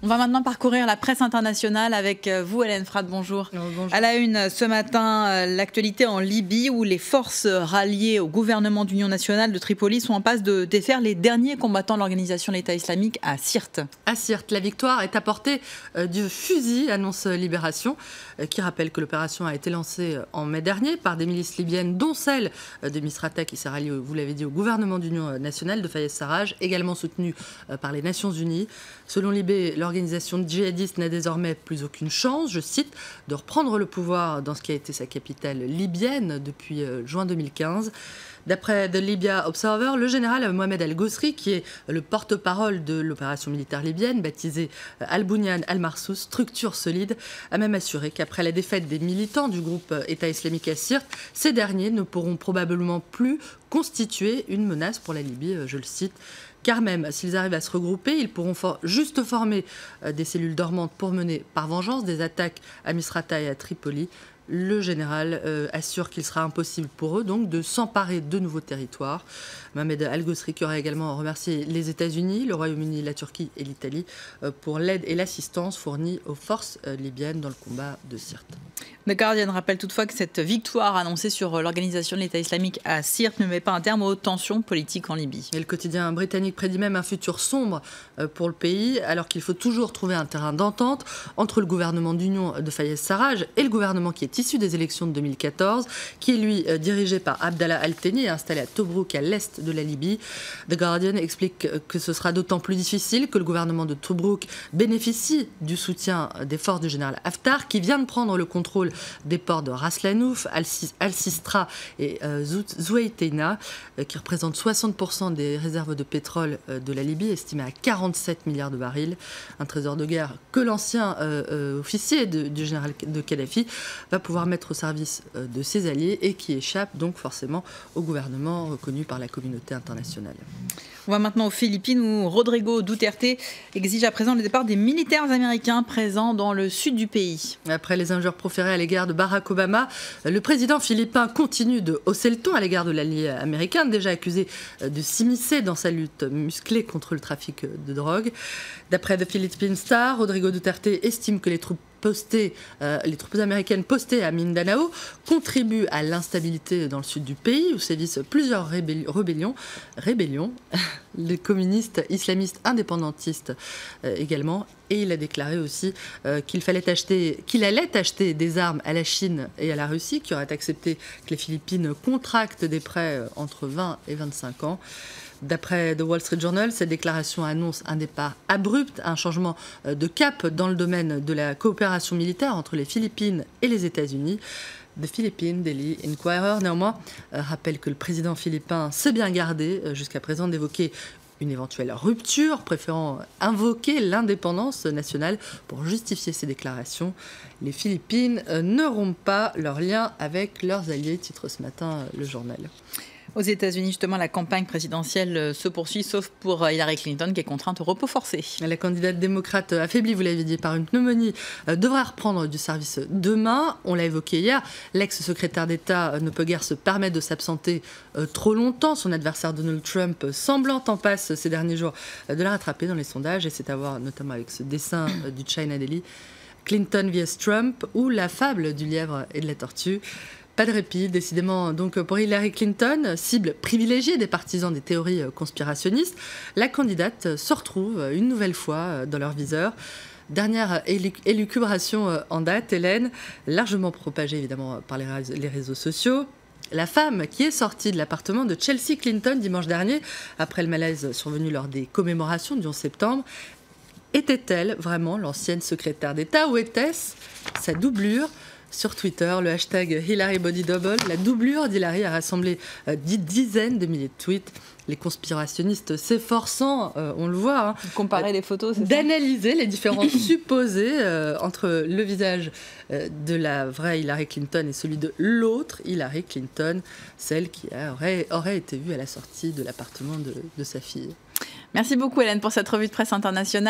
On va maintenant parcourir la presse internationale avec vous, Hélène Frade, bonjour. Bonjour. À la une ce matin, l'actualité en Libye où les forces ralliées au gouvernement d'union nationale de Tripoli sont en passe de défaire les derniers combattants de l'organisation de l'État islamique à Sirte. À Sirte, la victoire est à portée du fusil, annonce Libération, qui rappelle que l'opération a été lancée en mai dernier par des milices libyennes, dont celle de Misrata qui s'est ralliée, vous l'avez dit, au gouvernement d'union nationale de Fayez Sarraj, également soutenue par les Nations Unies. Selon Libé, l'organisation djihadiste n'a désormais plus aucune chance, je cite, de reprendre le pouvoir dans ce qui a été sa capitale libyenne depuis juin 2015. D'après The Libya Observer, le général Mohamed Al-Ghosri, qui est le porte-parole de l'opération militaire libyenne, baptisée Al-Bunyan Al-Marsous, structure solide, a même assuré qu'après la défaite des militants du groupe État islamique à Sirte, ces derniers ne pourront probablement plus constituer une menace pour la Libye, je le cite. Car même s'ils arrivent à se regrouper, ils pourront juste former des cellules dormantes pour mener par vengeance des attaques à Misrata et à Tripoli. Le général assure qu'il sera impossible pour eux donc de s'emparer de nouveaux territoires. Mohamed Al-Ghosri qui aurait également remercié les États-Unis, le Royaume-Uni, la Turquie et l'Italie pour l'aide et l'assistance fournies aux forces libyennes dans le combat de Sirte. The Guardian rappelle toutefois que cette victoire annoncée sur l'organisation de l'État islamique à Sirte ne met pas un terme aux tensions politiques en Libye. Et le quotidien britannique prédit même un futur sombre pour le pays, alors qu'il faut toujours trouver un terrain d'entente entre le gouvernement d'union de Fayez Sarraj et le gouvernement qui est issu des élections de 2014, qui est lui dirigé par Abdallah Al-Thani, installé à Tobrouk, à l'est de la Libye. The Guardian explique que ce sera d'autant plus difficile que le gouvernement de Tobrouk bénéficie du soutien des forces du général Haftar, qui vient de prendre le contrôle des ports de Ras Lanouf, Al-Sistra et Zouaïteina, qui représentent 60% des réserves de pétrole de la Libye, estimées à 47 milliards de barils. Un trésor de guerre que l'ancien officier du général de Kadhafi va pouvoir mettre au service de ses alliés et qui échappe donc forcément au gouvernement reconnu par la communauté internationale. On va maintenant aux Philippines où Rodrigo Duterte exige à présent le départ des militaires américains présents dans le sud du pays. Après les injures proférées à l'égard de Barack Obama, le président philippin continue de hausser le ton à l'égard de l'allié américain, déjà accusé de s'immiscer dans sa lutte musclée contre le trafic de drogue. D'après The Philippine Star, Rodrigo Duterte estime que les troupes américaines postées à Mindanao contribuent à l'instabilité dans le sud du pays où sévissent plusieurs rébellions, les communistes islamistes indépendantistes également. Et il a déclaré aussi qu'il allait acheter des armes à la Chine et à la Russie, qui auraient accepté que les Philippines contractent des prêts entre 20 et 25 ans. D'après The Wall Street Journal, cette déclaration annonce un départ abrupt, un changement de cap dans le domaine de la coopération militaire entre les Philippines et les États-Unis. The Philippine Daily Inquirer, néanmoins, rappelle que le président philippin s'est bien gardé jusqu'à présent d'évoquer une éventuelle rupture, préférant invoquer l'indépendance nationale pour justifier ses déclarations. Les Philippines ne rompent pas leurs liens avec leurs alliés, titre ce matin le journal. Aux États-Unis, justement, la campagne présidentielle se poursuit, sauf pour Hillary Clinton, qui est contrainte au repos forcé. La candidate démocrate affaiblie, vous l'avez dit, par une pneumonie, devra reprendre du service demain. On l'a évoqué hier, l'ex-secrétaire d'État ne peut guère se permettre de s'absenter trop longtemps. Son adversaire Donald Trump, semblant en passe ces derniers jours, de la rattraper dans les sondages. Et c'est à voir notamment avec ce dessin du China Daily, Clinton vs Trump, ou la fable du lièvre et de la tortue. Pas de répit, décidément, donc pour Hillary Clinton, cible privilégiée des partisans des théories conspirationnistes, la candidate se retrouve une nouvelle fois dans leur viseur. Dernière élucubration en date, Hélène, largement propagée évidemment par les réseaux sociaux. La femme qui est sortie de l'appartement de Chelsea Clinton dimanche dernier, après le malaise survenu lors des commémorations du 11 septembre, était-elle vraiment l'ancienne secrétaire d'État ou était-ce sa doublure ? Sur Twitter, le hashtag HillaryBodyDouble, la doublure d'Hillary a rassemblé des dizaines de milliers de tweets. Les conspirationnistes s'efforçant, on le voit, comparer les photos, d'analyser les différences supposées entre le visage de la vraie Hillary Clinton et celui de l'autre Hillary Clinton, celle qui aurait été vue à la sortie de l'appartement de sa fille. Merci beaucoup Hélène pour cette revue de presse internationale.